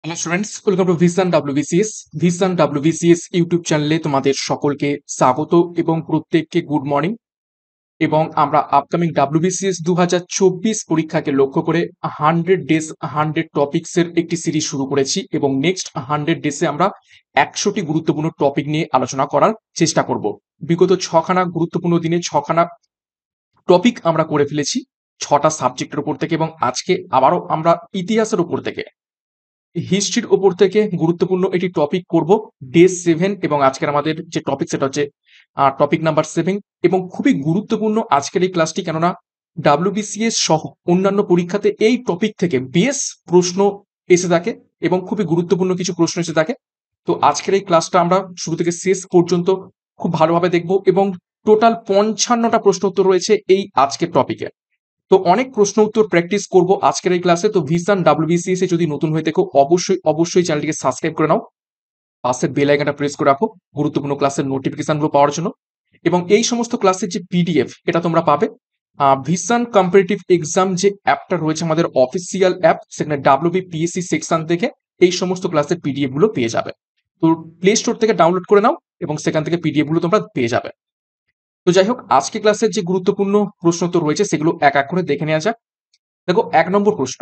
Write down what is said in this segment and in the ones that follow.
Hello students, welcome to vision WBCS YouTube চ্যানেলে তোমাদের সকলকে স্বাগত এবং প্রত্যেককে গুড মর্নিং। এবং আমরা আপকামিং ডাব্লিউবিসিএস 2024 পরীক্ষাকে লক্ষ্য করে 100 ডেজ 100 টপিক্স এর একটি সিরিজ শুরু করেছি এবং নেক্সট 100 ডেজে আমরা 100টি গুরুত্বপূর্ণ টপিক নিয়ে আলোচনা করার চেষ্টা করব। বিগত ছখানা গুরুত্বপূর্ণ দিনে ছখানা টপিক আমরা করে ফেলেছি 6টা সাবজেক্টের উপর থেকে, এবং আজকে আবারও আমরা ইতিহাসের উপর থেকে, হিস্ট্রির ওপর থেকে গুরুত্বপূর্ণ একটি টপিক করব ডে 7। এবং আজকের আমাদের যে টপিক সেটা হচ্ছে টপিক নাম্বার 7, এবং খুবই গুরুত্বপূর্ণ আজকের এই ক্লাসটি, কেননা ডাব্লিউবিসিএস সহ অন্যান্য পরীক্ষাতে এই টপিক থেকে বেশ প্রশ্ন এসে থাকে এবং খুবই গুরুত্বপূর্ণ কিছু প্রশ্ন এসে থাকে। তো আজকের এই ক্লাসটা আমরা শুরু থেকে শেষ পর্যন্ত খুব ভালোভাবে দেখব, এবং টোটাল 55টা প্রশ্ন উত্তর রয়েছে এই আজকের টপিকে। তো অনেক প্রশ্ন উত্তর প্র্যাকটিস করব আজকের এই ক্লাসে। তো ভিশন ডাব্লিউবিসিএস এ যদি নতুন হয়ে থেকো অবশ্যই চ্যানেলটিকে সাবস্ক্রাইব করে নাও, পাশের বেল আইকনটা প্রেস করে রাখো গুরুত্বপূর্ণ ক্লাসের নোটিফিকেশনগুলো পাওয়ার জন্য। এবং এই সমস্ত ক্লাসের যে পিডিএফ এটা তোমরা পাবে ভিশন কম্পিটিটিভ এক্সাম যে অ্যাপটা রয়েছে আমাদের অফিসিয়াল অ্যাপ, সেখানে ডাব্লিউবিপিএসসি সেকশন থেকে এই সমস্ত ক্লাসের পিডিএফ গুলো পেয়ে যাবে। তো প্লে স্টোর থেকে ডাউনলোড করে নাও এবং সেখান থেকে পিডিএফ গুলো তোমরা পেয়ে যাবে। তো যাই হোক, আজকে ক্লাসের যে গুরুত্বপূর্ণ প্রশ্ন তো রয়েছে সেগুলো এক এক করে দেখে নেওয়া যাক। দেখো, 1 নম্বর প্রশ্ন,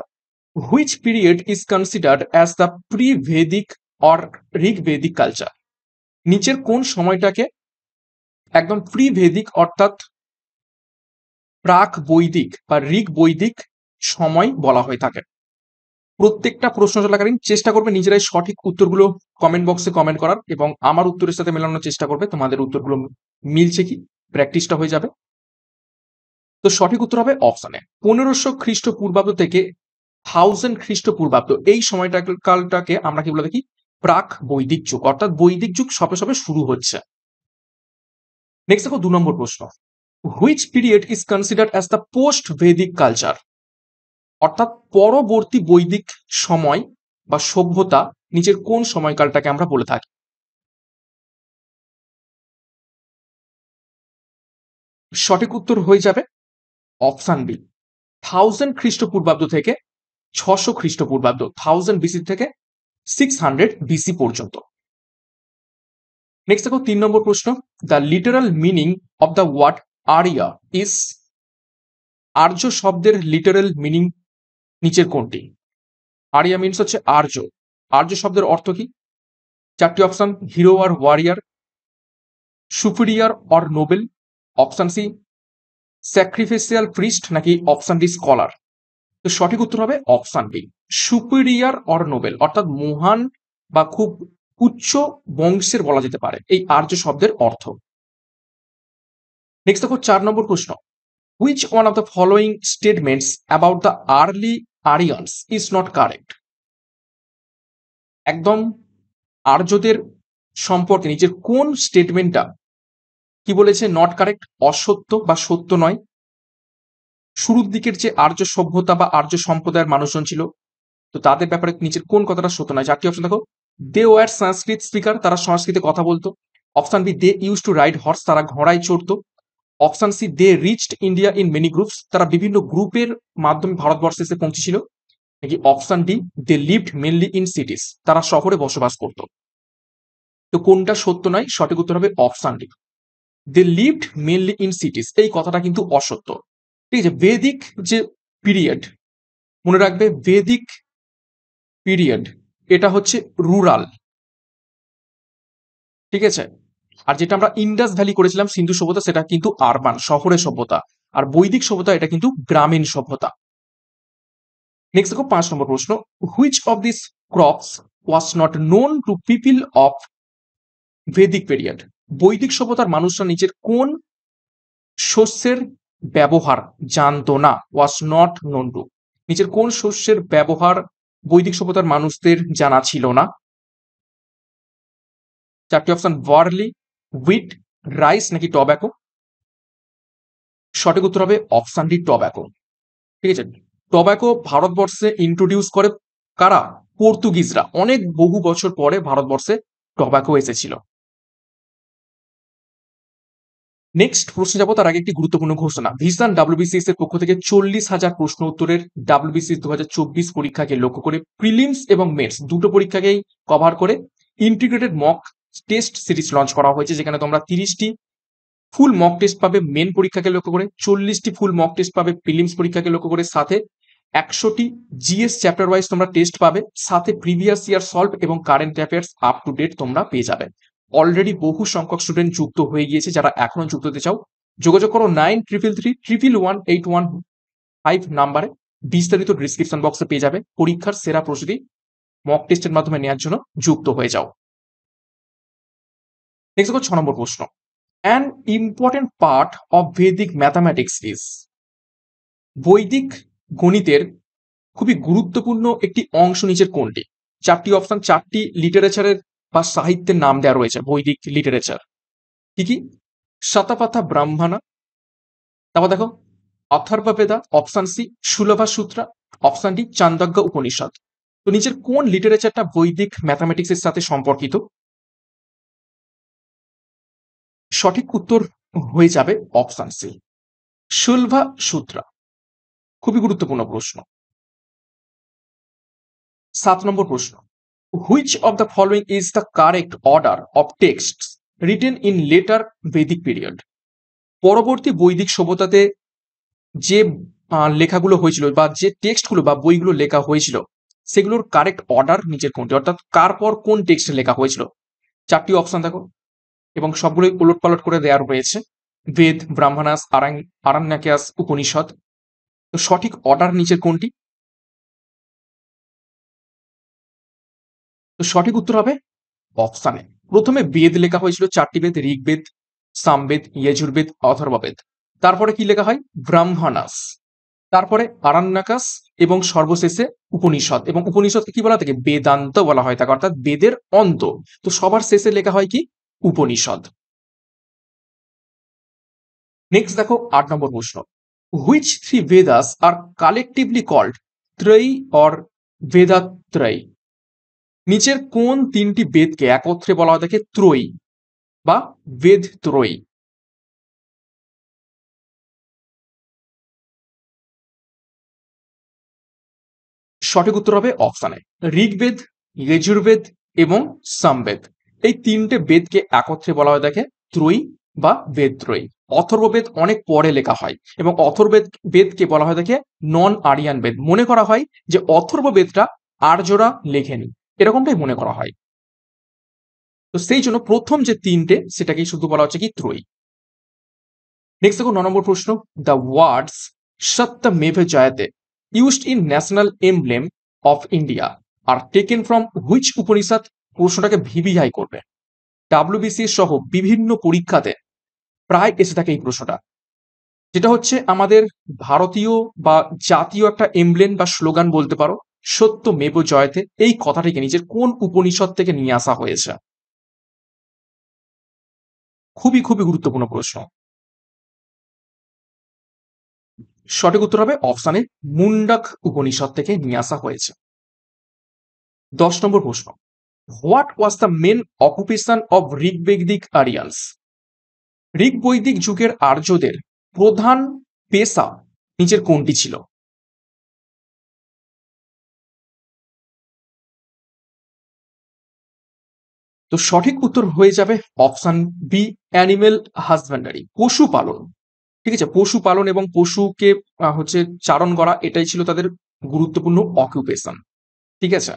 which period is considered as the pre Vedic or Rig Vedic culture? নিচের কোন সময়টাকে একদম প্রি ভেদিক অর্থাৎ প্রাক বৈদিক বা ঋগ বৈদিক সময় বলা হয়ে থাকে? প্রত্যেকটা প্রশ্ন চলাকালীন চেষ্টা করবে নিজেরাই সঠিক উত্তরগুলো কমেন্ট বক্সে কমেন্ট করার, এবং আমার উত্তরের সাথে মেলানোর চেষ্টা করবে তোমাদের উত্তরগুলো মিলছে কি, প্র্যাকটিসটা হয়ে যাবে। তো সঠিক উত্তর হবে অপশনে 1500 খ্রিস্টপূর্বাব্দ থেকে 1000 খ্রিস্টপূর্বাব্দ। এই সময়কালটাকে আমরা কি বলে দেখি, প্রাক বৈদিক যুগ, অর্থাৎ বৈদিক যুগ সবে সবে শুরু হচ্ছে। নেক্সট দেখো 2 নম্বর প্রশ্ন, which period is considered as the post Vedic culture? অর্থাৎ পরবর্তী বৈদিক সময় বা সভ্যতা নিচের কোন সময়কালটাকে আমরা বলে থাকি? সঠিক উত্তর হয়ে যাবে অপশন বি, 1000 খ্রিস্টপূর্বাব্দ থেকে 600 খ্রিস্টপূর্বাব্দ, 1000 বিসি থেকে 600 বিসি পর্যন্ত। নেক্সট দেখো 3 নম্বর প্রশ্ন, the literal meaning of the word Arya is? Arya শব্দের লিটারাল মিনিং নিচের কোনটি? আরিয়া মিনস হচ্ছে আর্য। আর্য শব্দের অর্থ কি? 4টি অপশন, হিরো আর warrior, superior or noble, option C sacrificial priest, নাকি অপশন ডি স্কলার। তো সঠিক উত্তর হবে option B, superior or noble, অর্থাৎ মহান বা খুব উচ্চ বংশের বলা যেতে পারে এই আর্য শব্দের অর্থ। নেক্সট দেখো 4 নম্বর প্রশ্ন, which one of the following statements about the early Aryans is not correct? একদম আর্যদের সম্পর্কে নিচের কোন স্টেটমেন্টটা কি বলেছে নট কারেক্ট, অসত্য বা সত্য নয়? শুরুর দিকের যে আর্য সভ্যতা বা আর্য সম্প্রদায়ের মানুষজন ছিল, তো তাদের ব্যাপারে নিচের কোন কথাটা সত্য নয়? 4টি অপশন দেখো, দে ওয়ার সংস্কৃত স্পিকার, তারা সংস্কৃতে কথা বলতো। Option B, they use to ride horse, তারা ঘোড়ায় চড়তো। Option C, they reached India in many groups, তারা বিভিন্ন গ্রুপের মাধ্যমে ভারতবর্ষে এসে পৌঁছেছিল। নাকি option D, they lived mainly in cities, তারা শহরে বসবাস করত। তো কোনটা সত্য নয়? সঠিক উত্তর হবে option D, they lived mainly in cities. এই কথাটা কিন্তু অসত্য। ঠিক আছে, বেদিক যে পিরিয়ড, মনে রাখবে বেদিক পিরিয়ড এটা হচ্ছে রুরাল, ঠিক আছে। আর যেটা আমরা ইন্ডাস ভ্যালি করেছিলাম সিন্ধু সভ্যতা, সেটা কিন্তু আরবান, শহরের সভ্যতা। আর বৈদিক সভ্যতা এটা কিন্তু গ্রামীণ সভ্যতা। নেক্সট দেখো 5 নম্বর প্রশ্ন, which of this crops was not known to people of Vedic period? বৈদিক সভ্যতার মানুষরা নিচের কোন শস্যের ব্যবহার জানতো না? ওয়াজ নট নোন টু, নিচের কোন শস্যের ব্যবহার বৈদিক সভ্যতার মানুষদের জানা ছিল না? 4টি অপশন, বার্লি, হুইট, রাইস, নাকি টব্যাকো। সঠিক উত্তর হবে অপশন ডি, টব্যাকো। ঠিক আছে, টব্যাকো ভারতবর্ষে ইন্ট্রোডিউস করে কারা? পর্তুগিজরা। অনেক বহু বছর পরে ভারতবর্ষে টব্যাকো এসেছিল। নেক্সট প্রশ্ন যাবো, তার আগে একটি গুরুত্বপূর্ণ ঘোষণা। ভিশন ডাব্লিউবিসিএস এর পক্ষ থেকে 40,000 প্রশ্ন উত্তরের ডাব্লিউবিসিএস 2024 পরীক্ষাকে লক্ষ্য করে প্রিলিমস এবং মেন্স দুটো পরীক্ষাকেই কভার করে integrated mock test series launch করা হয়েছে, যেখানে তোমরা 30টি ফুল মক টেস্ট পাবে মেন পরীক্ষাকে লক্ষ্য করে, 40টি ফুল মক টেস্ট পাবে প্রিলিমস পরীক্ষাকে লক্ষ্য করে, সাথে 100টি জিএস চ্যাপ্টার ওয়াইজ তোমরা টেস্ট পাবে, সাথে প্রিভিয়াস ইয়ার সলভ এবং current affairs up to date তোমরা পেয়ে যাবে। অলরেডি বহু সংখ্যক স্টুডেন্ট যুক্ত হয়ে গিয়েছে, যারা এখনো যুক্ত হতে চাও যোগাযোগ করো 9333111815 নাম্বারে। বিস্তারিত ডিসক্রিপশন বক্সে পেয়ে যাবে। পরীক্ষার সেরা প্রস্তুতি মক টেস্টের মাধ্যমে নেওয়ার জন্য যুক্ত হয়ে যাও। নেক্সট দেখো 6 নম্বর প্রশ্ন। An important part of Vedic mathematics is, বৈদিক গণিতের খুবই গুরুত্বপূর্ণ একটি অংশ নিচের কোনটি? 4টি অপশন, 4টি লিটারেচারের বা সাহিত্যের নাম দেওয়া রয়েছে বৈদিক লিটারেচার। কি কি? শতপথ ব্রাহ্মণ, তারপর দেখো অথর্ববেদা, অপশন সি সুলভা সূত্র, অপশন ডি চান্দোগ্য উপনিষদ। তো নিচের কোন লিটারেচারটা বৈদিক ম্যাথামেটিক্সের সাথে সম্পর্কিত? সঠিক উত্তর হয়ে যাবে অপশন সি সুলভা সূত্র। খুবই গুরুত্বপূর্ণ প্রশ্ন। 7 নম্বর প্রশ্ন। Which of the following is the correct order of text written in letter বৈদিক পিরিয়ড? পরবর্তী বৈদিক সভ্যতাতে যে লেখাগুলো হয়েছিল বা যে টেক্সটগুলো বা বইগুলো লেখা হয়েছিল সেগুলোর কারেক্ট অর্ডার নিচের কোনটি, অর্থাৎ কার পর কোন টেক্সট লেখা হয়েছিল? 4টি অপশন দেখো এবং সবগুলোই উলটপালট করে দেওয়া রয়েছে। বেদ, ব্রাহ্মণাস, আরণ্যকাস, উপনিষদ। তো সঠিক অর্ডার নিচের কোনটি? তো সঠিক উত্তর হবে অপশানে প্রথমে বেদ লেখা হয়েছিল, 4টি বেদ, ঋগ্বেদ, সামবেদ, যজুর্বেদ, অথর্ববেদ। তারপরে কি লেখা হয়? ব্রাহ্মণাস, তারপরে আরণ্যকাস এবং সর্বশেষে উপনিষদ। এবং উপনিষদকে কি বলা থাকে? বেদান্ত বলা হয় থাকে, অর্থাৎ বেদের অন্ত। তো সবার শেষে লেখা হয় কি? উপনিষদ। নেক্সট দেখো 8 নম্বর প্রশ্ন। Which three Vedas are collectively called Trayi or Vedatrayi? নিচের কোন 3টি বেদকে একত্রে বলা হয় থাকে ত্রয়ী বা বেদ ত্রয়ী? সঠিক উত্তর হবে অপশানে ঋগ্বেদ, যজুর্বেদ এবং সামবেদ। এই 3টে বেদকে একত্রে বলা হয় থাকে ত্রয়ী বা বেদত্রয়ী। অথর্ববেদ অনেক পরে লেখা হয় এবং অথর্ববেদ বেদকে বলা হয় থাকে নন আরিয়ান বেদ। মনে করা হয় যে অথর্ববেদটা আর্যরা লেখেনি, এরকমটাই মনে করা হয়। তো সেই জন্য প্রথম যে 3টে সেটাকেই শুধু বলা হচ্ছে কি ত্রয়ী। নেক্সট দেখো 9 নম্বর প্রশ্ন। The words Satyameva Jayate used in national emblem of India are taken from which Upanishad? প্রশ্নটাকে ভিভিআই করবে। ডাব্লিউবিসিএস সহ বিভিন্ন পরীক্ষাতে প্রায় এসে থাকে এই প্রশ্নটা, যেটা হচ্ছে আমাদের ভারতীয় বা জাতীয় একটা এমব্লেম বা স্লোগান বলতে পারো, সত্যমেভ জয়তে। এই কথাটিকে নিজের কোন উপনিষদ থেকে নিয়ে আসা হয়েছে? খুবই খুবই গুরুত্বপূর্ণ প্রশ্ন। সঠিক উত্তর হবে অপশানে মুন্ডক উপনিষদ থেকে নিয়ে আসা হয়েছে। 10 নম্বর প্রশ্ন। What was the main occupation of Rigvedic Aryans? ঋগ বৈদিক যুগের আর্যদের প্রধান পেশা নিচের কোনটি ছিল? তো সঠিক উত্তর হয়ে যাবে অপশন বি অ্যানিমেল হাজবেন্ডারি, পশুপালন। ঠিক আছে, পশুপালন এবং পশুকে হচ্ছে চারণ করা, এটাই ছিল তাদের গুরুত্বপূর্ণ অকুপেশন। ঠিক আছে,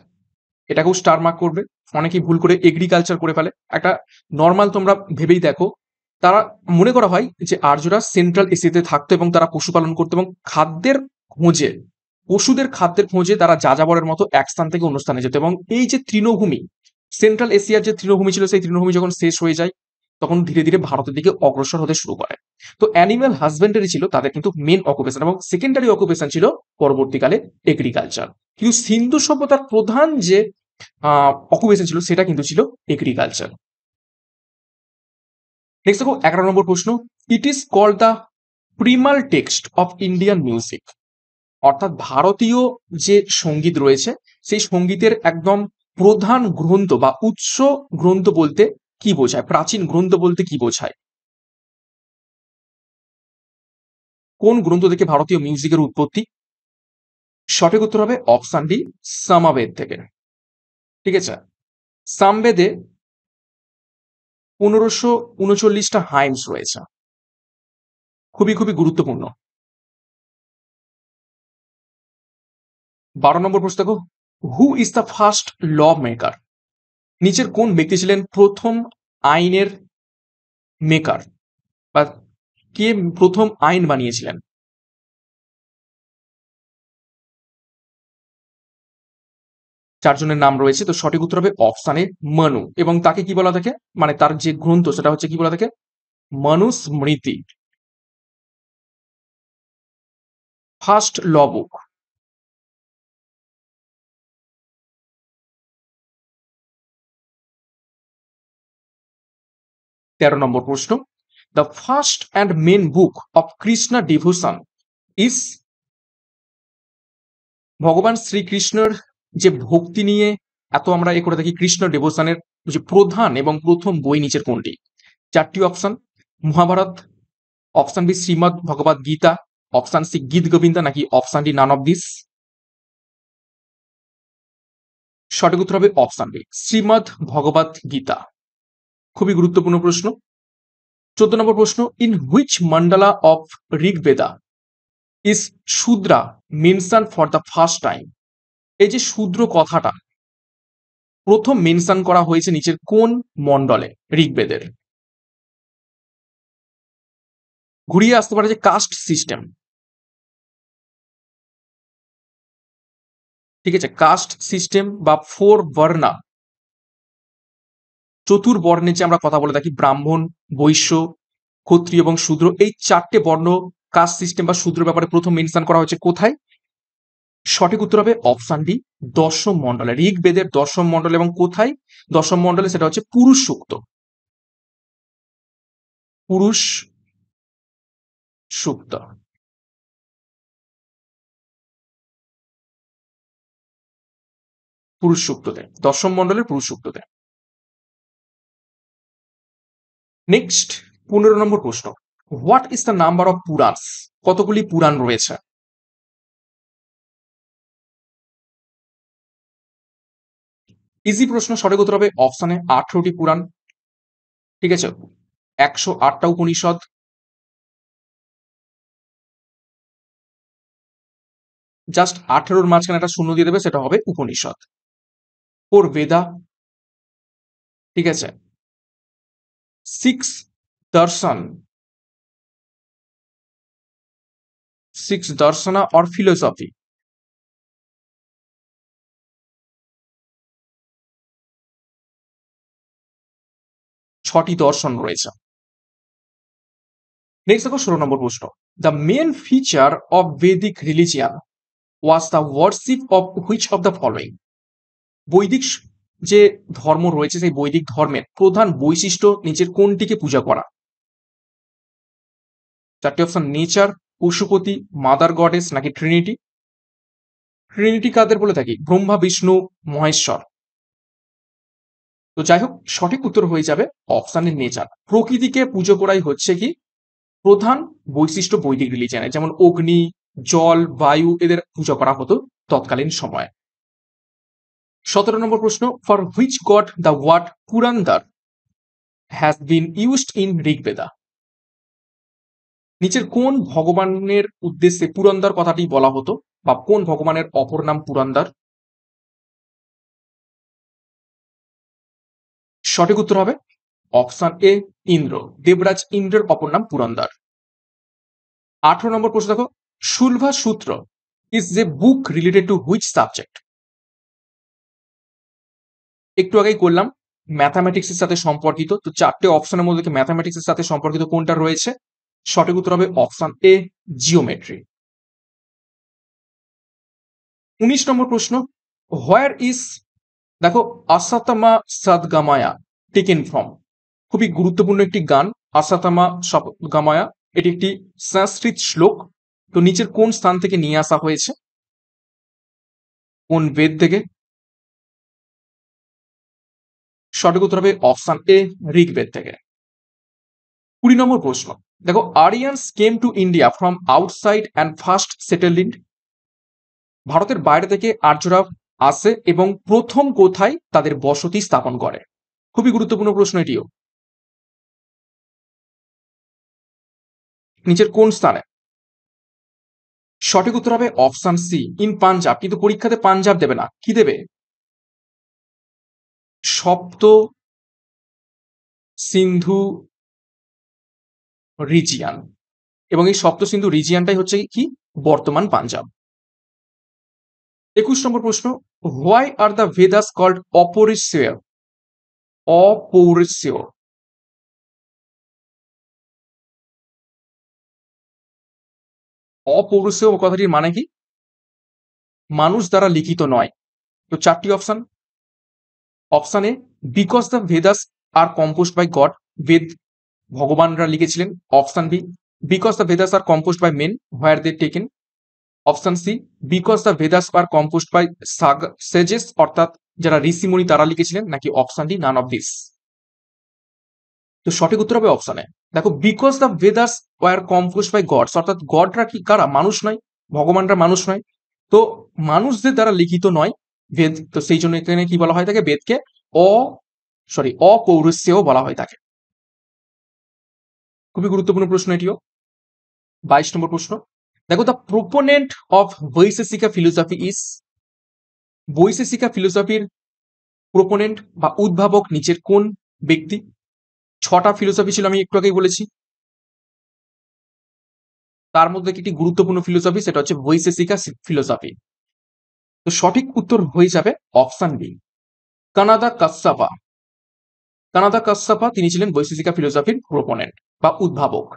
এটাকেও স্টার মার্ক করবে। অনেকেই ভুল করে এগ্রিকালচার করে ফেলে। একটা নর্মাল তোমরা ভেবেই দেখো, তারা মনে করা হয় যে আর্যরা সেন্ট্রাল এশিয়াতে থাকতো এবং তারা পশুপালন করতো এবং খাদ্যের খোঁজে, পশুদের খাদ্যের খোঁজে তারা যাযাবরের মতো এক স্থান থেকে অন্য স্থানে যেত। এবং এই যে তৃণভূমি, সেন্ট্রাল এশিয়ার যে তৃণভূমি ছিল, সেই তৃণভূমি যখন শেষ হয়ে যায় তখন ধীরে ধীরে ভারতের দিকে অগ্রসর হতে শুরু করে। তো অ্যানিম্যাল হাজবেন্ডারি ছিল তাদের কিন্তু মেন অকুপেশন, এবং সেকেন্ডারি অকুপেশন ছিল পরবর্তীকালে এগ্রিকালচার। কিন্তু সিন্ধু সভ্যতার প্রধান যে অকুপেশন ছিল সেটা কিন্তু ছিল এগ্রিকালচার। নেক্সট দেখো 11 নম্বর প্রশ্ন। It is called the primal text of Indian music, অর্থাৎ ভারতীয় যে সঙ্গীত রয়েছে সেই সঙ্গীতের একদম প্রধান গ্রন্থ বা উৎস গ্রন্থ বলতে কি বোঝায়? প্রাচীন গ্রন্থ বলতে কি বোঝায়? কোন গ্রন্থ থেকে ভারতীয় মিউজিকের উৎপত্তি? সঠিক উত্তর হবে অপশন ডি, সামবেদ থেকে। ঠিক আছে, সামবেদে 1539টা হাইমস রয়েছে, খুবই খুবই গুরুত্বপূর্ণ। 12 নম্বর প্রশ্ন দেখো, who is the first law maker? নিচের কোন ব্যক্তি ছিলেন প্রথম আইনের মেকার, বা কে প্রথম আইন বানিয়েছিলেন? চারজনের নাম রয়েছে, তো সঠিক উত্তর হবে অপশন এ, মনু। এবং তাকে কি বলা থাকে, মানে তার যে গ্রন্থ সেটা হচ্ছে কি বলা থাকে, মনুস্মৃতি, ফার্স্ট ল বুক। 13 নম্বর প্রশ্ন, the first and main book of Krishna devotion is? ভগবান শ্রীকৃষ্ণের যে ভক্তি নিয়ে এত আমরা এ করে থাকি, কৃষ্ণ ডিভোশনের যে প্রধান এবং প্রথম বই নিচের কোনটি? চারটি option, Mahabharata, option B Shrimad Bhagavad Gita, option C Geet Govinda, নাকি option D none of this? সঠিক উত্তর হবে অপশন বি, শ্রীমদ ভগবত গীতা। খুবই গুরুত্বপূর্ণ প্রশ্ন। 14 নম্বর প্রশ্ন, in which mandala of Rigveda is Shudra mention for the first time? এই যে শূদ্র কথাটা প্রথম মেনশন করা হয়েছে নিচের কোন মন্ডলে ঋগ্বেদের? ঘুরিয়ে আসতে পারে যে কাস্ট সিস্টেম। ঠিক আছে, কাস্ট সিস্টেম বা ফোর বর্ণা, চতুর্বর্ণের যে আমরা কথা বলে থাকি, ব্রাহ্মণ, বৈশ্য, ক্ষত্রিয় এবং শূদ্র, এই চারটে বর্ণ কাস্ট সিস্টেম বা শূদ্র ব্যাপারে প্রথম মেনশন করা হয়েছে কোথায়? সঠিক উত্তর হবে অপশন ডি, দশম মন্ডলে, ঋগ্বেদের দশম মন্ডলে। এবং কোথায় দশম মন্ডলে? সেটা হচ্ছে পুরুষ সূক্ত, পুরুষ সূক্ত, পুরুষ সূক্ততে, দশম মন্ডলের পুরুষ সূক্ততে। নেক্সট 15 নম্বর প্রশ্ন, what is the number of Puranas? কতগুলি পুরাণ রয়েছে? ইজি প্রশ্ন, সঠিক উত্তর হবে অপশনে 18টি পুরাণ। ঠিক আছে, 108টা উপনিষদ, জাস্ট 18-র মাঝখানে একটা শূন্য দিয়ে দেবে, সেটা হবে উপনিষদ। 4 বেদা, ঠিক আছে, 6 দর্শন, 6 দর্শনা অর ফিলোসফি, 6টি দর্শন রয়েছে। নেক্সট দেখো 16 নম্বর প্রশ্ন, the main feature of Vedic religion was the worship of which of the following? বৈদিক যে ধর্ম রয়েছে সেই বৈদিক ধর্মের প্রধান বৈশিষ্ট্য নিচের কোনটিকে পূজা করা? চারটি option, nature, Pashupati, mother goddess, নাকি ট্রিনিটি? ট্রিনিটি কাদের বলে থাকি? ব্রহ্মা, বিষ্ণু, মহেশ্বর। তো যাই হোক, সঠিক উত্তর হয়ে যাবে অপশানের নেচার। প্রকৃতিকে পুজো করাই হচ্ছে কি প্রধান বৈশিষ্ট্য বৈদিক রিলিজিয়নে, যেমন অগ্নি, জল, বায়ু, এদের পূজা করা হতো তৎকালীন সময়ে। 17 নম্বর প্রশ্ন, for which god the word Purandar has been used in Rigveda? নিচের কোন ভগবানের উদ্দেশ্যে পুরন্দর কথাটি বলা হতো, বা কোন ভগবানের অপর নাম পুরন্দর? সঠিক উত্তর হবে অপশন এ, ইন্দ্র, দেবরাজ ইন্দ্রের অপর নাম পুরন্দর। 18 নম্বর প্রশ্ন দেখো, শুলভা সূত্র is a book related to which subject? একটু আগেই করলাম, ম্যাথামেটিক্স এর সাথে সম্পর্কিত। তো চারটে অপশনের মধ্যে থেকে ম্যাথামেটিক্স এর সাথে সম্পর্কিত কোনটা রয়েছে? সঠিক উত্তর হবে অপশন এ, জিওমেট্রি। 19 নম্বর প্রশ্ন, হোয়ার ইজ, দেখো, আসাতামা সাদগামায়া টেকেন ফ্রম? খুবই গুরুত্বপূর্ণ একটি গান, আসাতামা গামায়া। এটি একটি সংস্কৃত শ্লোক। তো নিচের কোন স্থান থেকে নিয়ে আসা হয়েছে? কোন বেদ থেকে? সঠিক উত্তর হবে অপশন এ, ঋগ্বেদ থেকে। 20 নম্বর প্রশ্ন, দেখো Aryan's came to India from outside and first settled in. ভারতের বাইরে থেকে আর্যরা আসে এবং প্রথম কোথায় তাদের বসতি স্থাপন করে? খুবই গুরুত্বপূর্ণ প্রশ্ন এটিও। নিচের কোন স্থানে? সঠিক উত্তর হবে অপশন সি, ইন পাঞ্জাব। কিন্তু পরীক্ষাতে পাঞ্জাব দেবে না, কি দেবে? সপ্ত সিন্ধু রিজিয়ান, এবং এই সপ্ত সিন্ধু রিজিয়ানটাই হচ্ছে কি বর্তমান পাঞ্জাব। 21 নম্বর প্রশ্ন, why are the Vedas called Apaurusheya? অপৌরস্য, অপৌরুষেয় কথাটির মানে কি? মানুষ দ্বারা লিখিত নয়। তো চারটি option. Option A, because the Vedas are composed by god, বেদ ভগবানরা লিখেছিলেন। Option B, because the Vedas are composed by men, where they taken. Option C, because the Vedas are composed by sages, অর্থাৎ যারা ঋষিমণি তারা লিখেছিলেন, নাকি option D, none of this. তো সঠিক উত্তর হবে অপশনে, দেখো because the Vedas were composed by gods, অর্থাৎ গডরা কি কারা? মানুষ নয়, ভগবানরা মানুষ নয়, তো মানুষদের দ্বারা লিখিত নয় বেদ, তো সেই জন্য এখানে কি বলা হয় থাকে? বেদকে অ অপৌরুষেয় বলা হয় থাকে। খুবই গুরুত্বপূর্ণ প্রশ্ন এটিও। 22 নম্বর প্রশ্ন, দেখো the proponent of বৈশেষিকা philosophy is. বৈশেষিকা ফিলোসফির প্রোপোনেন্ট বা উদ্ভাবক নিচের কোন ব্যক্তি? 6টা ফিলোসফি ছিল, আমি একটু আগেই বলেছি। তার মধ্যে একটি গুরুত্বপূর্ণ ফিলোসফি, সেটা হচ্ছে বৈশেষিকা ফিলোসফি। তো সঠিক উত্তর হয়ে যাবে অপশন বি, কানাদা কাশ্যপা। কানাদা কাশ্যপা তিনি ছিলেন বৈশেষিকা ফিলোসফির প্রোপোনেন্ট বা উদ্ভাবক।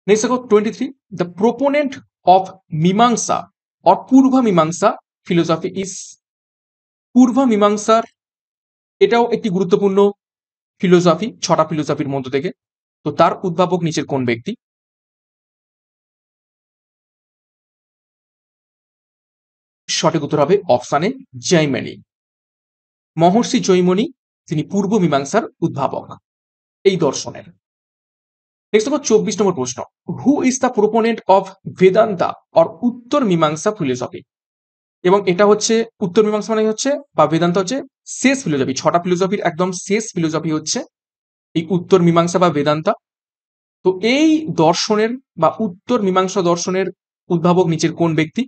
নেক্সট দেখো 23, দ্য প্রোপোনেন্ট অফ মীমাংসা অর পূর্ব মীমাংসা ফিলোসফি ইজ। পূর্ব মীমাংসার এটাও একটি গুরুত্বপূর্ণ ফিলোসফি 6টা ফিলোসফির মধ্য থেকে। তো তার উদ্ভাবক নিচের কোন ব্যক্তি? সঠিক উত্তর হবে অপশানে জৈমিনি। মহর্ষি জৈমিনি তিনি পূর্ব মীমাংসার উদ্ভাবক এই দর্শনের। নেক্সট দেখো 24 নম্বর প্রশ্ন, who is the proponent of Vedanta or Uttara Mimamsa philosophy? এবং এটা হচ্ছে উত্তর মীমাংসা মানে হচ্ছে বা বেদান্ত হচ্ছে শেষ ফিলোসফি, 6টা ফিলোসফির একদম শেষ ফিলোসফি হচ্ছে এই উত্তর মীমাংসা বা বেদান্তা। তো এই দর্শনের বা উত্তর মীমাংসা দর্শনের উদ্ভাবক নিচের কোন ব্যক্তি?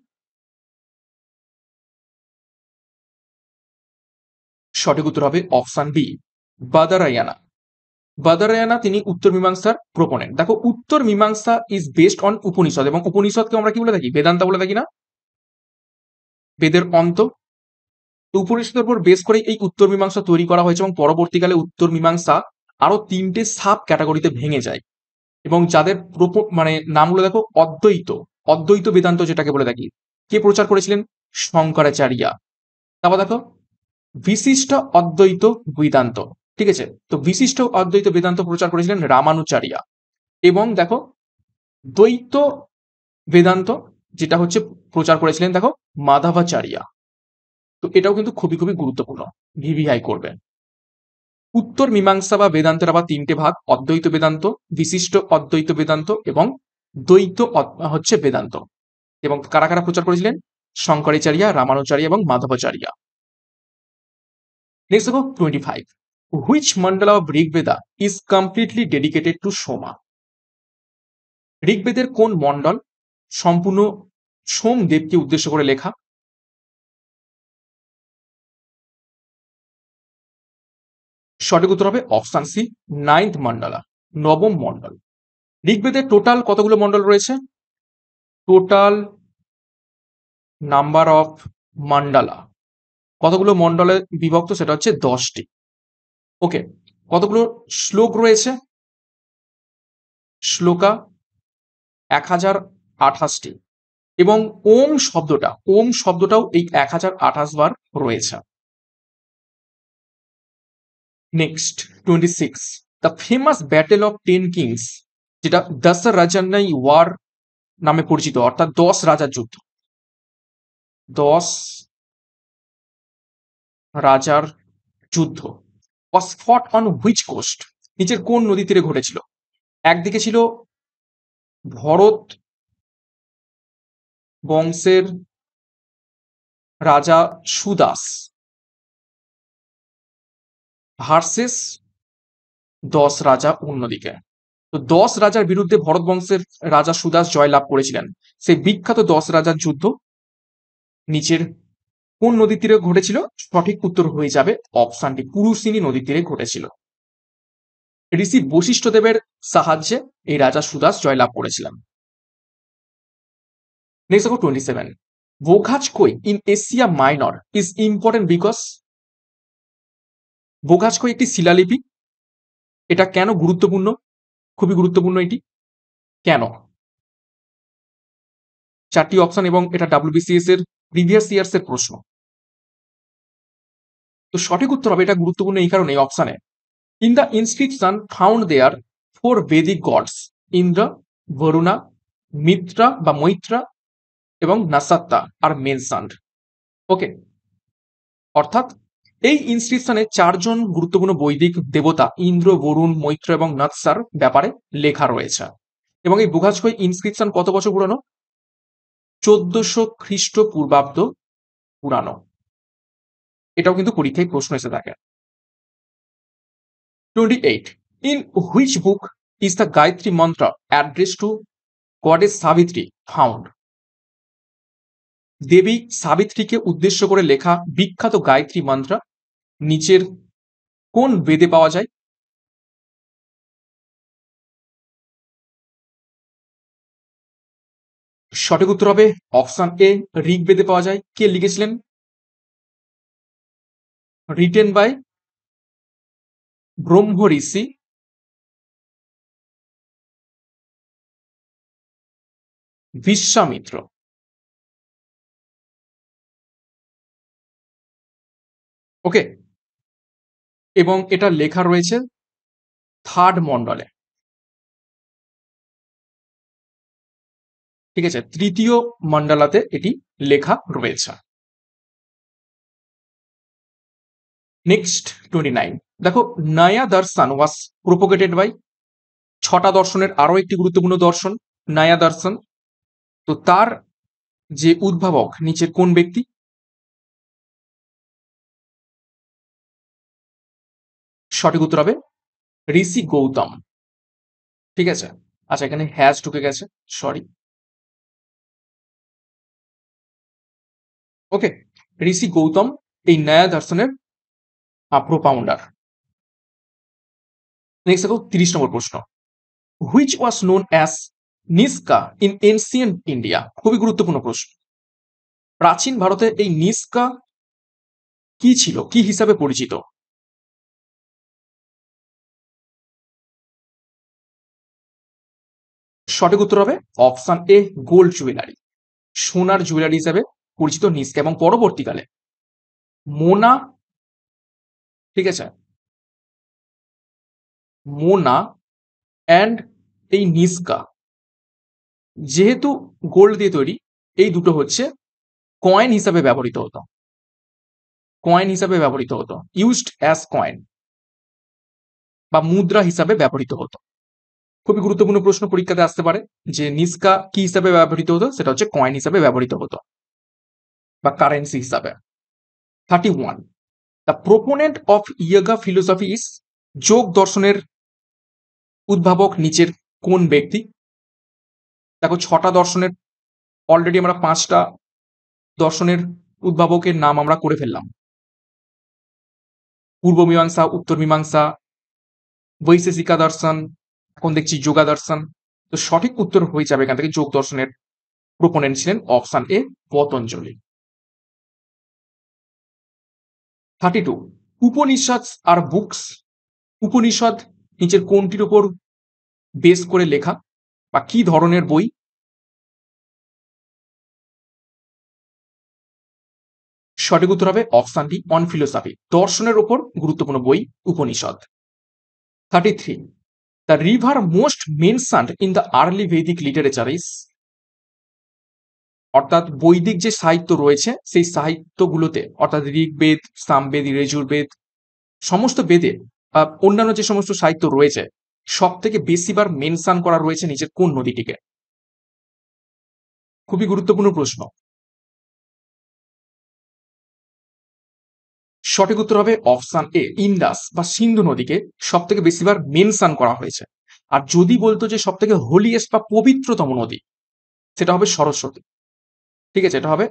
সঠিক উত্তর হবে অপশন বি, বাদারায়ানা। বাদারায়ানা তিনি উত্তর মীমাংসার প্রোপোনেন্ট। দেখো উত্তর মীমাংসা ইজ বেসড অন উপনিষদ, এবং উপনিষদকে আমরা কি বলে থাকি? বেদান্ত বলে থাকি না, বেদের অন্ত। তো উপনিষদের উপর বেস করে এই উত্তর মীমাংসা তৈরি করা হয়েছে, এবং পরবর্তীকালে উত্তর মীমাংসা আরো 3টে সাব ক্যাটাগরিতে ভেঙে যায়, এবং যাদের মানে নামগুলো দেখো, অদ্বৈত, অদ্বৈত বেদান্ত যেটাকে বলে থাকি, কে প্রচার করেছিলেন? শঙ্করাচার্যা। তারপর দেখো বিশিষ্ট অদ্বৈত বেদান্ত, ঠিক আছে, তো বিশিষ্ট অদ্বৈত বেদান্ত প্রচার করেছিলেন রামানুচারিয়া। এবং দেখো দ্বৈত বেদান্ত যেটা হচ্ছে প্রচার করেছিলেন দেখো মাধবাচারিয়া। তো এটাও কিন্তু খুবই খুবই গুরুত্বপূর্ণ, ভিভিআই করবে। উত্তর মীমাংসা বা বেদান্তের আবার 3টে ভাগ, অদ্বৈত বেদান্ত, বিশিষ্ট অদ্বৈত বেদান্ত এবং দ্বৈত হচ্ছে বেদান্ত। এবং কারা কারা প্রচার করেছিলেন? শঙ্করাচার্য, রামানুচার্য এবং মাধবাচার্য। নেক্সট দেখো 25, which mandala of Rigveda is completely dedicated to Soma? ঋগ্বেদের কোন মন্ডল সম্পূর্ণ সোমদেবকে উদ্দেশ্য করে লেখা? সঠিক উত্তর হবে অপশন সি, 9th মন্ডলা, নবম মন্ডল। ঋগ্বেদের টোটাল কতগুলো মন্ডল রয়েছে? টোটাল নাম্বার অফ মন্ডলা, কতগুলো মন্ডলে বিভক্ত, সেটা হচ্ছে 10টি। ওকে, কতগুলো শ্লোক রয়েছে? শ্লোকা 1028টি, এবং ওম শব্দটাও এই 1028 বার রয়েছে। Next 26, the famous battle of 10 kings, যেটা দশরাজানাই ওয়ার নামে পরিচিত, অর্থাৎ 10 রাজার যুদ্ধ, 10 রাজার যুদ্ধ, was fought on which coast? নিচের কোন নদী তীরে ঘটেছিল? একদিকে ছিল ভরত বংশের রাজা সুদাস ভার্সেস 10 রাজা অন্যদিকে। তো 10 রাজার বিরুদ্ধে ভরত বংশের রাজা সুদাস জয়লাভ করেছিলেন। সেই বিখ্যাত 10 রাজার যুদ্ধ নিচের কোন নদীর তীরে ঘটেছিল? সঠিক উত্তর হয়ে যাবে অপশনটি, পুরুষিনী নদীর তীরে ঘটেছিল। ঋষি বশিষ্ঠদেবের সাহায্যে এই রাজা সুদাস জয়লাভ করেছিলেন। নেক্সট দেখো 27, Boghazkoi in Asia Minor is important because. Boghazkoi একটি শিলালিপি, এটা কেন গুরুত্বপূর্ণ? খুবই গুরুত্বপূর্ণ এটি, কেন? 4টি অপশন এবং এটা WBCS এর প্রিভিয়াস ইয়ার্স এর প্রশ্ন। তো সঠিক উত্তর হবে, এটা গুরুত্বপূর্ণ এই কারণে অপশনে, in the inscription found there 4 Vedic gods Indra, Varuna, Mitra বা মৈত্রা এবং নাসাত্তা আর মেনশনড। ওকে, অর্থাৎ এই ইনস্ক্রিপশনে 4জন গুরুত্বপূর্ণ বৈদিক দেবতা ইন্দ্র, বরুণ, মৈত্র এবং নাৎসার ব্যাপারে লেখা রয়েছে। এবং এই বোঘাজকই ইনস্ক্রিপশন কত বছর পুরানো? 1400 খ্রিস্টপূর্বাব্দ পুরানো। এটাও কিন্তু পরীক্ষায় প্রশ্ন এসে থাকে। 28, in which book is the Gayatri mantra addressed to goddess Savitri found? দেবী সাবিত্রীকে উদ্দেশ্য করে লেখা বিখ্যাত গায়ত্রী মন্ত্র নিচের কোন বেদে পাওয়া যায়? সঠিক উত্তর হবে অপশন এ, ঋগ্বেদে পাওয়া যায়। কে লিখেছিলেন? রিটেন বাই ব্রহ্ম ঋষি বিশ্বামিত্র। ওকে, এবং এটা লেখা রয়েছে 3rd মণ্ডলে, ঠিক আছে, 3য় মণ্ডলাতে এটি লেখা রয়েছে। নেক্সট 29, দেখো নয়া দর্শন ওয়াজ প্রোপোগেটেড বাই। 6টা দর্শনের আরো একটি গুরুত্বপূর্ণ দর্শন নয়া দর্শন। তো তার যে উদ্ভাবক নিচের কোন ব্যক্তি? সঠিক উত্তর হবে ঋষি গৌতম। ঠিক আছে, আচ্ছা এখানে হ্যাজ ঢুকে গেছে, সরি। ওকে, ঋষি গৌতম এই নয়া দর্শনের প্রোপাউন্ডার। নেক্সট দেখো 30 নম্বর প্রশ্ন, which was known as nishka in ancient India. খুবই গুরুত্বপূর্ণ প্রশ্ন। প্রাচীন ভারতে এই নিস্কা কি ছিল, কি হিসাবে পরিচিত? সঠিক উত্তর হবে অপশন এ, গোল্ড জুয়েলারি, সোনার জুয়েলারি হিসাবে পরিচিত নিস্কা। এবং পরবর্তীকালে মোনা, ঠিক আছে, মোনা অ্যান্ড এই নিস্কা যেহেতু গোল্ড দিয়ে তৈরি, এই দুটো হচ্ছে কয়েন হিসাবে ব্যবহৃত হতো, কয়েন হিসাবে ব্যবহৃত হতো, ইউজড অ্যাজ কয়েন বা মুদ্রা হিসাবে ব্যবহৃত হতো। খুবই গুরুত্বপূর্ণ প্রশ্ন পরীক্ষাতে আসতে পারে যে নিস্কা কি হিসাবে ব্যবহৃত হতো, সেটা হচ্ছে কয়েন হিসাবে ব্যবহৃত হতো বা কারেন্সি হিসাবে। 31, the proponent of yoga philosophy is. যোগ দর্শনের উদ্ভাবক নিচের কোন ব্যক্তি? দেখো 6টা দর্শনের অলরেডি আমরা 5টা দর্শনের উদ্ভাবকের নাম আমরা করে ফেললাম, পূর্ব মীমাংসা, উত্তর মীমাংসা, বৈশেষিকা দর্শন, এখন দেখছি যোগা দর্শন। তো সঠিক উত্তর হয়ে যাবে এখান থেকে যোগ দর্শনের প্রোপোনেন্ট ছিলেন option A, Patanjali. 32, Upanishad are books. Upanishad নিচের কোনটির উপর বেস করে লেখা বা কি ধরনের বই? সঠিক উত্তর হবে অপশন ডি, অন ফিলোসফি, দর্শনের উপর গুরুত্বপূর্ণ বই Upanishad. 33, the river most mentioned in the early Vedic literature is. অর্থাৎ বৈদিক যে সাহিত্য রয়েছে সেই সাহিত্যগুলোতে, অর্থাৎ ঋগ্বেদ, সামবেদ, য়জুর্বেদ, সমস্ত বেদে অন্যান্য যে সমস্ত সাহিত্য রয়েছে সব থেকে বেশিবার মেনশন করা রয়েছে নিচের কোন নদীটিকে? খুবই গুরুত্বপূর্ণ প্রশ্ন। সঠিক উত্তর হবে অপশন এ, ইন্দাস বা সিন্ধু নদীকে সব থেকে বেশিবার মেনশন করা হয়েছে। আর যদি বলতো যে সব থেকে হোলিয়েস্ট বা পবিত্রতম নদী, সেটা হবে সরস্বতী। ঠিক আছে, এটা হবে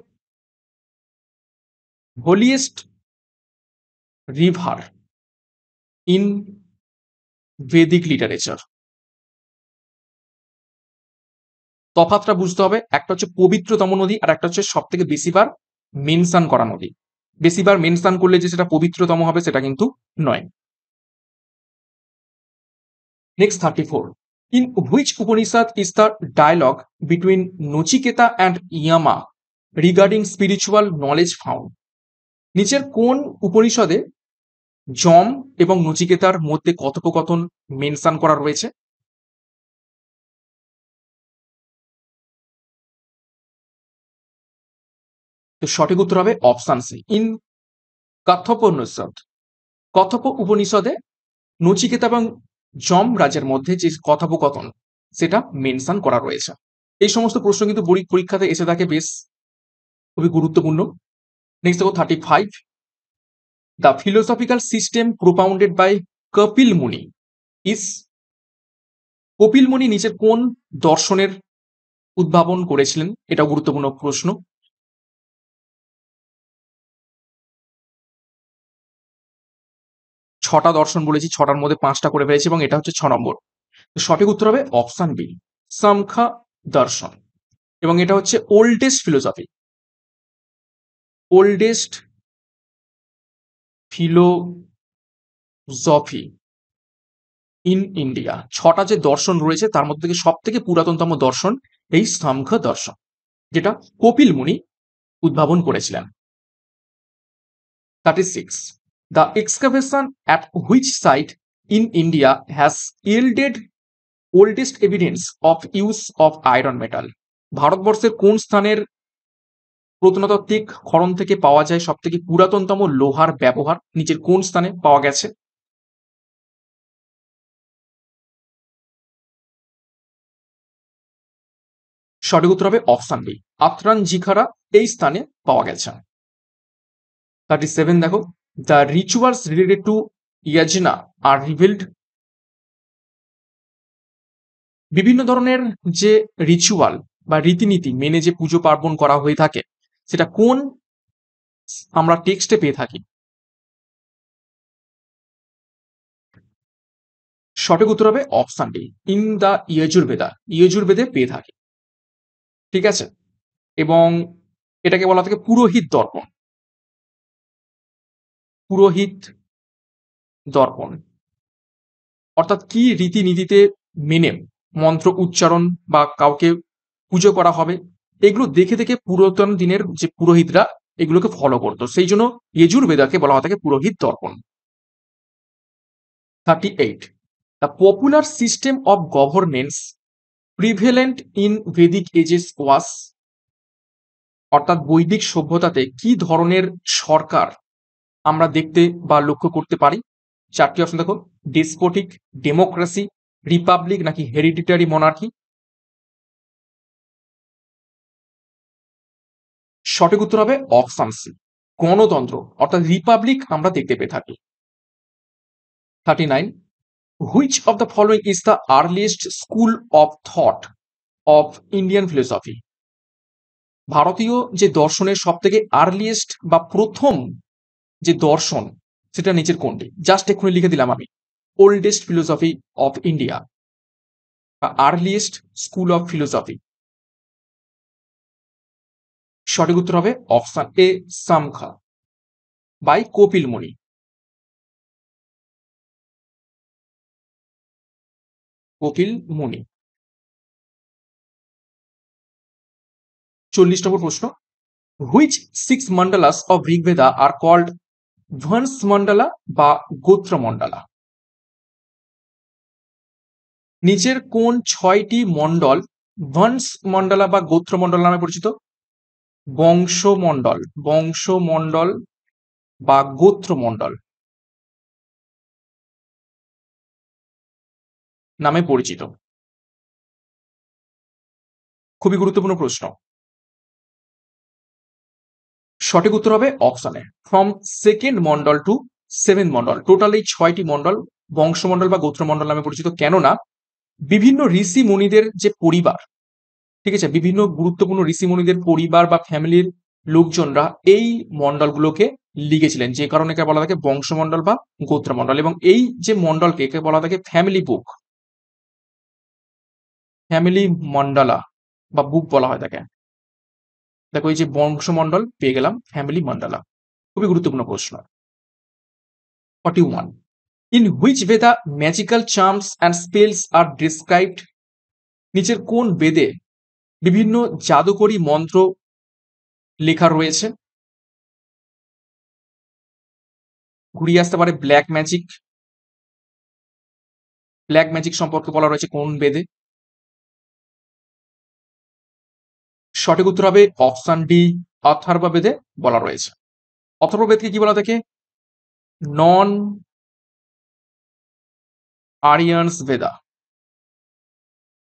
holiest river in Vedic literature. তফাৎটা বুঝতে হবে, একটা হচ্ছে পবিত্রতম নদী আর একটা হচ্ছে সব থেকে বেশিবার মেনশন করা নদী। বেশিবার মেনশন করলে যে সেটা পবিত্রতম হবে সেটা কিন্তু নয়। Next 34, in which Upanishad is the dialogue between Nachiketa and Yama regarding spiritual knowledge found? নিচের কোন উপনিষদে যম এবং নচিকেতার মধ্যে কথোপকথন মেনশন করা রয়েছে? তো সঠিক উত্তর হবে অপশন সি, ইন কথোপনিষদ। কথোপ উপনিষদে নচিকেতা এবং যম রাজের মধ্যে যে কথোপকথন সেটা মেনশন করা রয়েছে। এই সমস্ত প্রশ্ন কিন্তু পরীক্ষাতে এসে থাকে, বেশ খুবই গুরুত্বপূর্ণ। নেক্সট দেখো 35, the philosophical system propounded by Kapil Muni is. Kapil মুনি নিচের কোন দর্শনের উদ্ভাবন করেছিলেন? এটা গুরুত্বপূর্ণ প্রশ্ন। ছটা দর্শন বলেছি, ছটার মধ্যে পাঁচটা করে ফেলেছি এবং এটা হচ্ছে 6 নম্বর। সঠিক উত্তর হবে অপশন বি, সাংখ্য দর্শন। এবং এটা হচ্ছে oldest philosophy, oldest philosophy in India. ছটা যে দর্শন রয়েছে তার মধ্যে থেকে সব থেকে পুরাতনতম দর্শন এই সাংখ্য দর্শন, যেটা কপিল মুনি উদ্ভাবন করেছিলেন। 36, the excavation at which site in India has yielded oldest evidence of use of iron metal? ভারতবর্ষের কোন স্থানের প্রত্নতাত্ত্বিক খনন থেকে পাওয়া যায় সব থেকে পুরাতনতম লোহার ব্যবহার? নিচের কোন স্থানে পাওয়া গেছে? সঠিক উত্তর হবে অপশন বি, আথরান জিখারা এই স্থানে পাওয়া গেছে। 37 দেখো, the rituals related to yajna are revealed. বিভিন্ন ধরনের যে রিচুয়াল বা রীতিনীতি মেনে যে পুজো পার্বণ করা হয়ে থাকে সেটা কোন আমরা টেক্সটে পেয়ে থাকি? সঠিক উত্তর হবে অপশন ডি, ইন দ্য ইয়জুর্বেদা। ইয়জুর্বেদে পেয়ে থাকি। ঠিক আছে, এবং এটাকে বলা থাকে পুরোহিত দর্পণ। পুরোহিত দর্পণ অর্থাৎ কি রীতিনীতিতে মেনে মন্ত্র উচ্চারণ বা কাউকে পুজো করা হবে, এগুলো দেখে দেখে পুরাতন দিনের যে পুরোহিতরা এগুলোকে ফলো করতো, সেই জন্য ইয়জুর্বেদাকে বলা হয় থাকে পুরোহিত দর্পণ। 38, the popular system of governance prevalent in Vedic ages was. অর্থাৎ বৈদিক সভ্যতাতে কি ধরনের সরকার আমরা দেখতে বা লক্ষ্য করতে পারি? চারটি অপশন দেখো, ডেসপোটিক, ডেমোক্রেসি, রিপাবলিক নাকি হেরিডিটারি মনার্কি? সঠিক উত্তর হবে অপশন সি, গণতন্ত্র অর্থাৎ রিপাবলিক আমরা দেখতে পেয়ে থাকি। 39, which of the following is the earliest school of thought of Indian philosophy? ভারতীয় যে দর্শনের সব থেকে আর্লিয়েস্ট বা প্রথম যে দর্শন সেটা নিচের কোনটি? জাস্ট এক্ষুনি লিখে দিলাম আমি, ওল্ডেস্ট ফিলোসফি অফ ইন্ডিয়া বা আর্লিয়েস্ট স্কুল অফ ফিলোসফি। সঠিক উত্তর হবে option A, Samkhya by Kapil Muni. Kapil Muni. 40 নম্বর প্রশ্ন, which six mandalas of Rigveda are called Vamsa mandala বা গোত্র মন্ডলা? নিচের কোন 6টি মন্ডল ভন্স মন্ডলা বা গোত্র মন্ডল নামে পরিচিত? বংশমন্ডল, বংশমন্ডল বা গোত্র মন্ডল। নামে পরিচিত? খুবই গুরুত্বপূর্ণ প্রশ্ন। সঠিক উত্তর হবে অপশনে from second mandal to seventh mandal. Total এই 6টি মন্ডল বংশমন্ডল বা গোত্রমন্ডল নামে পরিচিত। কেননা বিভিন্ন ঋষি মুনিদের যে পরিবার, ঠিক আছে, বিভিন্ন গুরুত্বপূর্ণ ঋষি মুনিদের পরিবার বা ফ্যামিলির লোকজনরা এই মন্ডলগুলোকে লিখেছিলেন, যে কারণে একে বলা থাকে বংশমন্ডল বা গোত্রমন্ডল। এবং এই যে মন্ডলকে একে বলা থাকে ফ্যামিলি বুক, ফ্যামিলি মন্ডলা বা বুক বলা হয় তাকে। দেখো এই যে বংশমন্ডল পেয়ে গেলাম, ফ্যামিলি মন্ডলা। খুবই গুরুত্বপূর্ণ প্রশ্ন। 41. In which Veda magical charms and spells are described? নিচের কোন বেদে বিভিন্ন জাদুকরী মন্ত্র লেখা রয়েছে? ঘুরিয়ে আসতে পারে ব্ল্যাক ম্যাজিক। ব্ল্যাক ম্যাজিক সম্পর্কে বলা রয়েছে কোন বেদে? সঠিক উত্তর হবে অপশন ডি, অথর্ব বেদে বলা রয়েছে। অথর্ব বেদকে কি বলা থাকে? নন আরিয়ানস বেদা।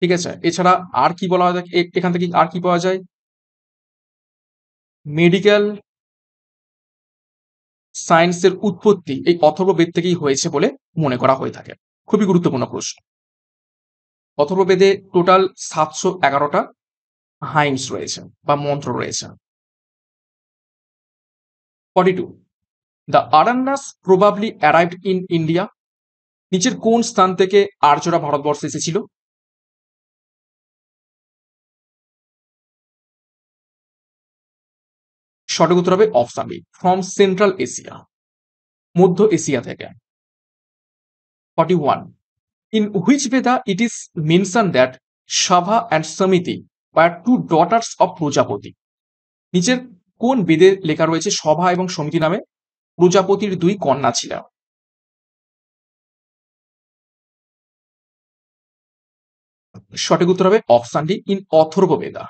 ঠিক আছে, এছাড়া আর কি বলা হয় থাকে এখান থেকে আর কি পাওয়া যায়? মেডিকেল সায়েন্সের উৎপত্তি এই অথর্ব বেদ থেকেই হয়েছে বলে মনে করা হয়ে থাকে। খুবই গুরুত্বপূর্ণ প্রশ্ন। অথর্ব বেদে টোটাল 711টা হাইমস রয়েছে বা মন্ত্র রয়েছে। 42. The Arannas probably arrived in India. নিচের কোন স্থান থেকে আর্যরা ভারতবর্ষে এসেছিল? সঠিক উত্তর হবে option B, from central Asia, মধ্য এশিয়া থেকে। 41. In which Veda it is mentioned that Shava and Samiti were two daughters of প্রজাপতি? নিচের কোন বেদে লেখা রয়েছে সভা এবং সমিতি নামে প্রজাপতির দুই কন্যা ছিল? সঠিক উত্তর হবে অপশন ডি, ইন অথর্ব বেদা।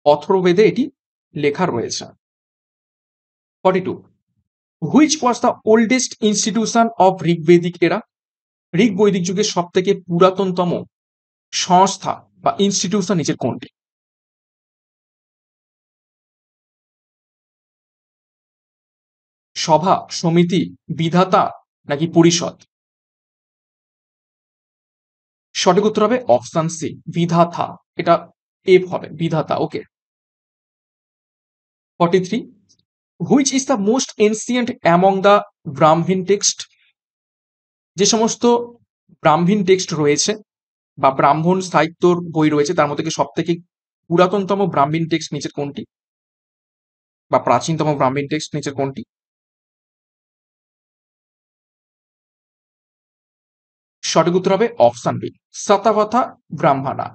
অথর্ব বেদে এটি লেখা রয়েছে। 42. Which was the oldest institution of Rigvedic এরা? ঋগ বৈদিক যুগের সব থেকে পুরাতনতম সংস্থা বা ইনস্টিটিউশন নিচের কোনটি? সভা, সমিতি, বিধাতা নাকি পরিষদ? সঠিক উত্তর হবে অপশন সি, বিধাতা। এটা এফ হবে, বিধাতা। ওকে। 43. Which is the most ancient among the Brahmin text? যে সমস্ত ব্রাহ্মীণ টেক্সট রয়েছে বা ব্রাহ্মণ সাহিত্যর বই রয়েছে তার মধ্যে সব থেকে পুরাতনতম ব্রাহ্মীণ টেক্সট নিচের কোনটি বা প্রাচীনতম ব্রাহ্মীণ টেক্সট নিচের কোনটি? সঠিক উত্তর হবে অপশন বি, শতপথা ব্রাহ্মণা।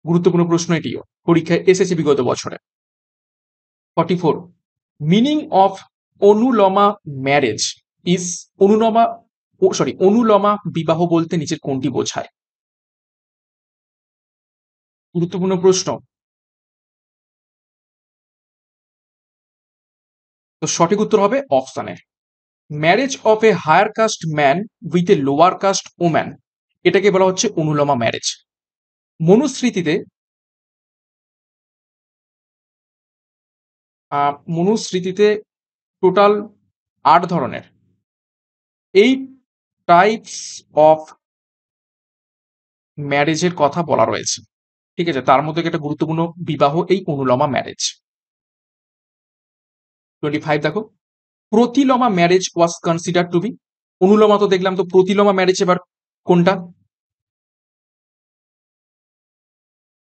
গুরুত্বপূর্ণ প্রশ্ন এটিও, পরীক্ষায় এসেছে বিগত বছরে। 44. মিনিং অফ অনুলমা ম্যারেজ ইজ, অনুলমা বিবাহ বলতে নিচের কোনটি বোঝায়? গুরুত্বপূর্ণ প্রশ্ন। তো সঠিক উত্তর হবে অপশনে marriage of a higher caste man with a lower caste woman, এটাকে বলা হচ্ছে অনুলমা ম্যারেজ। মনুস্মৃতিতে মনুস্মৃতিতে টোটাল 8 ধরনের, 8 টাইপস অফ ম্যারেজের কথা বলা রয়েছে। ঠিক আছে, তার মধ্যে একটা গুরুত্বপূর্ণ বিবাহ এই অনুলমা ম্যারেজ। 25 দেখো, Pratiloma marriage was consider to be. Anuloma তো দেখলাম, তো প্রতিলমা ম্যারেজ এবার কোনটা?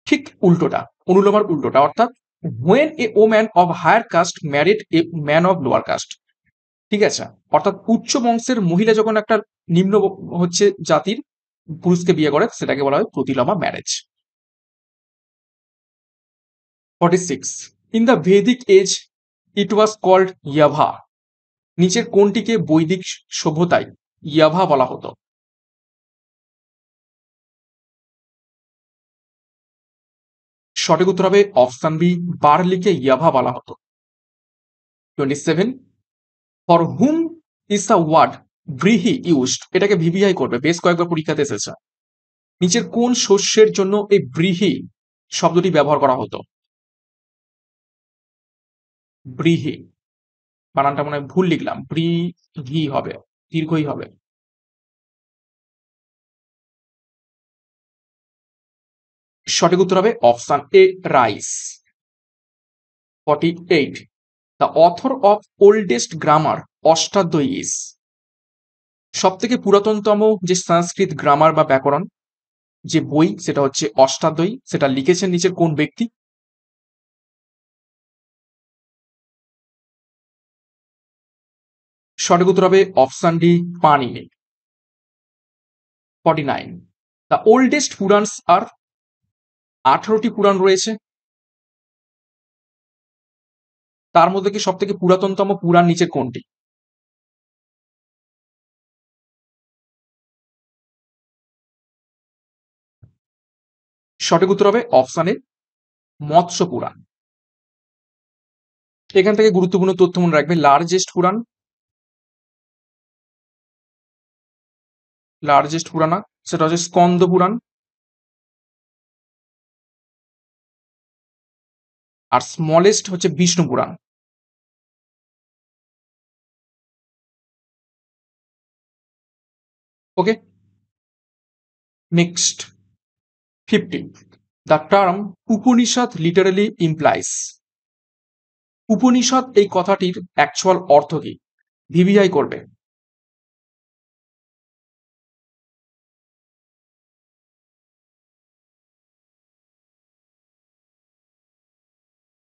ঠিক উল্টোটা, অনুলোমার উল্টোটা, অর্থাৎ when a woman of higher caste married a man of lower caste। ঠিক আছে, অর্থাৎ উচ্চ বংশের মহিলা যখন একটা নিম্ন হচ্ছে জাতির পুরুষকে বিয়ে করে সেটাকে বলা হয় Pratiloma marriage. 46. In the Vedic age it was called yava. নিচের কোনটিকে বৈদিক সভ্যতায় ইয়াভা বলা হতো? সঠিক উত্তর হবে অপশন বি, বার্লিকে ইয়াভা বলা হতো। 27. For whom is the word vrihi used, এটাকে ভিভিআই করবে, বেশ কয়েকবার পরীক্ষাতে এসেছে। নিচের কোন শস্যের জন্য এই ব্রিহি শব্দটি ব্যবহার করা হতো? ব্রিহি, বানানটা মনে হয় ভুল লিখলাম, ব্রিহি হবে, দীর্ঘই হবে। সঠিক উত্তর হবে option A, rice. 48, the author of oldest grammar Ashtadhyayi is. সব থেকে পুরাতনতম যে সংস্কৃত গ্রামার বা ব্যাকরণ যে বই, সেটা হচ্ছে অষ্টাধ্যায়ী। সেটা লিখেছেন নিচের কোন ব্যক্তি? সঠিক উত্তর হবে option D, Panini. 49, the oldest Puranas are, 18টি পুরাণ রয়েছে, তার মধ্যে কি সব থেকে পুরাতনতম পুরাণ নিচের কোনটি? সঠিক উত্তর হবে অপশন এ, মৎস্য পুরাণ। এখান থেকে গুরুত্বপূর্ণ তথ্য মনে রাখবে, লার্জেস্ট পুরাণ, লার্জেস্ট পুরাণ সেটা হচ্ছে স্কন্দ পুরাণ, আর স্মলেস্ট হচ্ছে বিষ্ণু পুরাণ। ওকে, next 50, the term Upanishad literally implies. Upanishad এই কথাটির অ্যাকচুয়াল অর্থ কি? ভিভিআই করবে।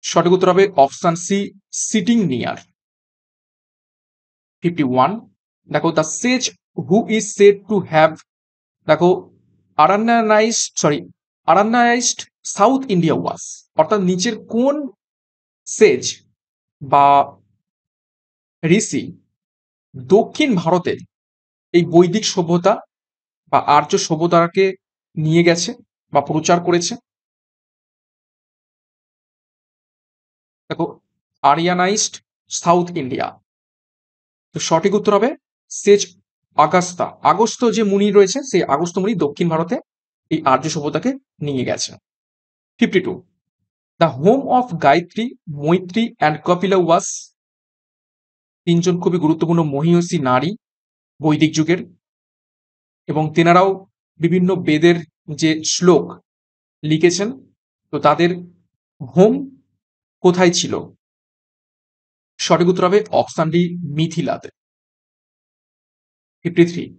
সঠিক উত্তর হবে অপশন সি, সিটিং নিয়ার। 51, দেখো the sage who is said to have, দেখো আরান্নাইজড সাউথ ইন্ডিয়া ওয়াস, অর্থাৎ নিচের কোন সেজ বা ঋষি দক্ষিণ ভারতের এই বৈদিক সভ্যতা বা আর্য সভ্যতাকে নিয়ে গেছে বা প্রচার করেছে? দেখো, আরিয়ানাইজড সাউথ ইন্ডিয়া। তো সঠিক উত্তর হবে সেজ আগস্তা, আগস্ত যে মুনি রয়েছে সেই আগস্ত মুনি দক্ষিণ ভারতে এই আর্য সভ্যতাকে নিয়ে গেছে। 52, দ্য হোম অফ গায়ত্রী, মৈত্রী অ্যান্ড কপিলা ওয়াস। তিনজন খুবই গুরুত্বপূর্ণ মহিষী নারী বৈদিক যুগের, এবং তেনারাও বিভিন্ন বেদের যে শ্লোক লিখেছেন। তো তাদের হোম কোথায় ছিল? সঠিক উত্তর হবে অপশন ডি, মিথিলাতে। 53,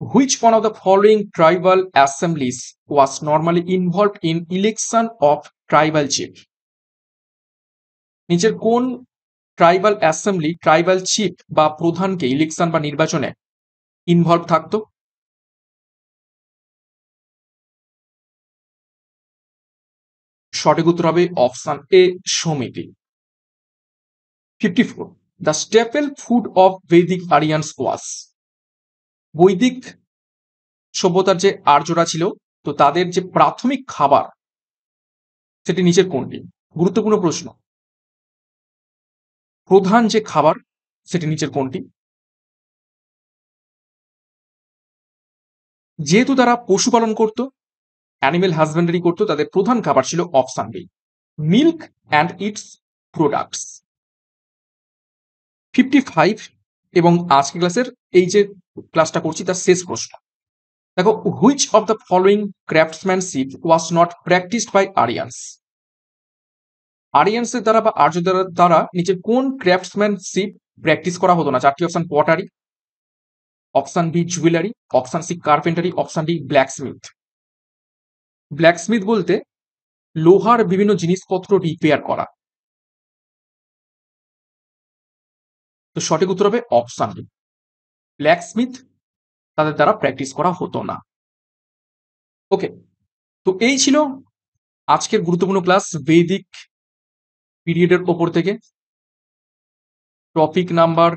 which one of the following tribal assemblies was normally involved in election of tribal chief. নিচের কোন ট্রাইবাল অ্যাসেম্বলি ট্রাইবাল চিফ বা প্রধানকে ইলেকশন বা নির্বাচনে ইনভলভ থাকতো? সঠিক উত্তর হবে অপশন এ, সমিতি। 54, দ্য স্টেপল ফুড অফ বৈদিক আরিয়ানস ওয়াস। বৈদিক সভ্যতার যে আর্যরা ছিল, তো তাদের যে প্রাথমিক খাবার সেটি নিচের কোনটি? গুরুত্বপূর্ণ প্রশ্ন। প্রধান যে খাবার সেটি নিচের কোনটি? যেহেতু তারা পশুপালন করত, অ্যানিমেল হাজবেন্ডারি করত, তাদের প্রধান খাবার ছিল option B, milk and its products. 55, এবং আজকে ক্লাসের এই যে ক্লাসটা করছি তার শেষ প্রশ্ন। দেখো, which of the following craftsmanship was not practised by Aryans. আরিয়ান্সের দ্বারা বা আর্যদের দ্বারা নিচের কোন ক্রাফটসম্যানশিপ প্র্যাকটিস করা হতো না? চারটি option, pottery, option B jewellery, option C carpentry, option D blacksmith. Blacksmith বলতে লোহার বিভিন্ন জিনিসপত্র রিপেয়ার করা। তো সঠিক উত্তর হবে অপশন ডি, ব্ল্যাকস্মিথ তাদের দ্বারা প্র্যাকটিস করা হতো না। ওকে, তো এই ছিল আজকের গুরুত্বপূর্ণ ক্লাস বৈদিক পিরিয়ডের ওপর থেকে। টপিক নাম্বার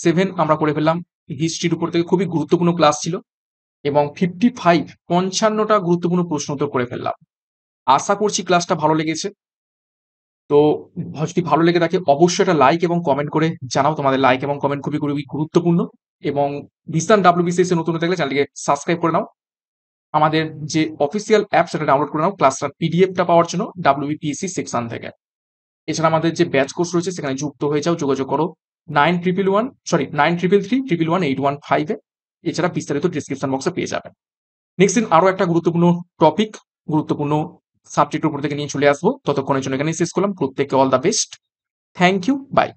7 আমরা করে ফেললাম হিস্ট্রির উপর থেকে, খুবই গুরুত্বপূর্ণ ক্লাস ছিল, এবং 55 55টা গুরুত্বপূর্ণ প্রশ্ন উত্তর করে ফেললাম। আশা করছি ক্লাসটা ভালো লেগেছে। তো যদি ভালো লেগে থাকে অবশ্যই একটা লাইক এবং কমেন্ট করে জানাও, তোমাদের লাইক এবং কমেন্ট খুবই খুবই গুরুত্বপূর্ণ। এবং ভিসান ডাব্লিউবিসিএস এর নতুন হয়ে থাকলে চ্যানেলটিকে সাবস্ক্রাইব করে নাও। আমাদের যে অফিসিয়াল অ্যাপ সেটা ডাউনলোড করে নাও ক্লাসটার পিডিএফটা পাওয়ার জন্য ডাব্লিউবিপিএসসি সেকশন থেকে। এছাড়া আমাদের যে ব্যাচ কোর্স রয়েছে সেখানে যুক্ত হয়ে যাও, যোগাযোগ করো 93333115 এ। এছাড়া বিস্তারিত ডিসক্রিপশন বক্সে পেয়ে যাবেন। নেক্সট দিন আরো একটা গুরুত্বপূর্ণ টপিক, গুরুত্বপূর্ণ সাবজেক্টের উপর থেকে নিয়ে চলে আসবো। ততক্ষণের জন্য এখানেই শেষ করলাম। প্রত্যেককে all the best. Thank you, by.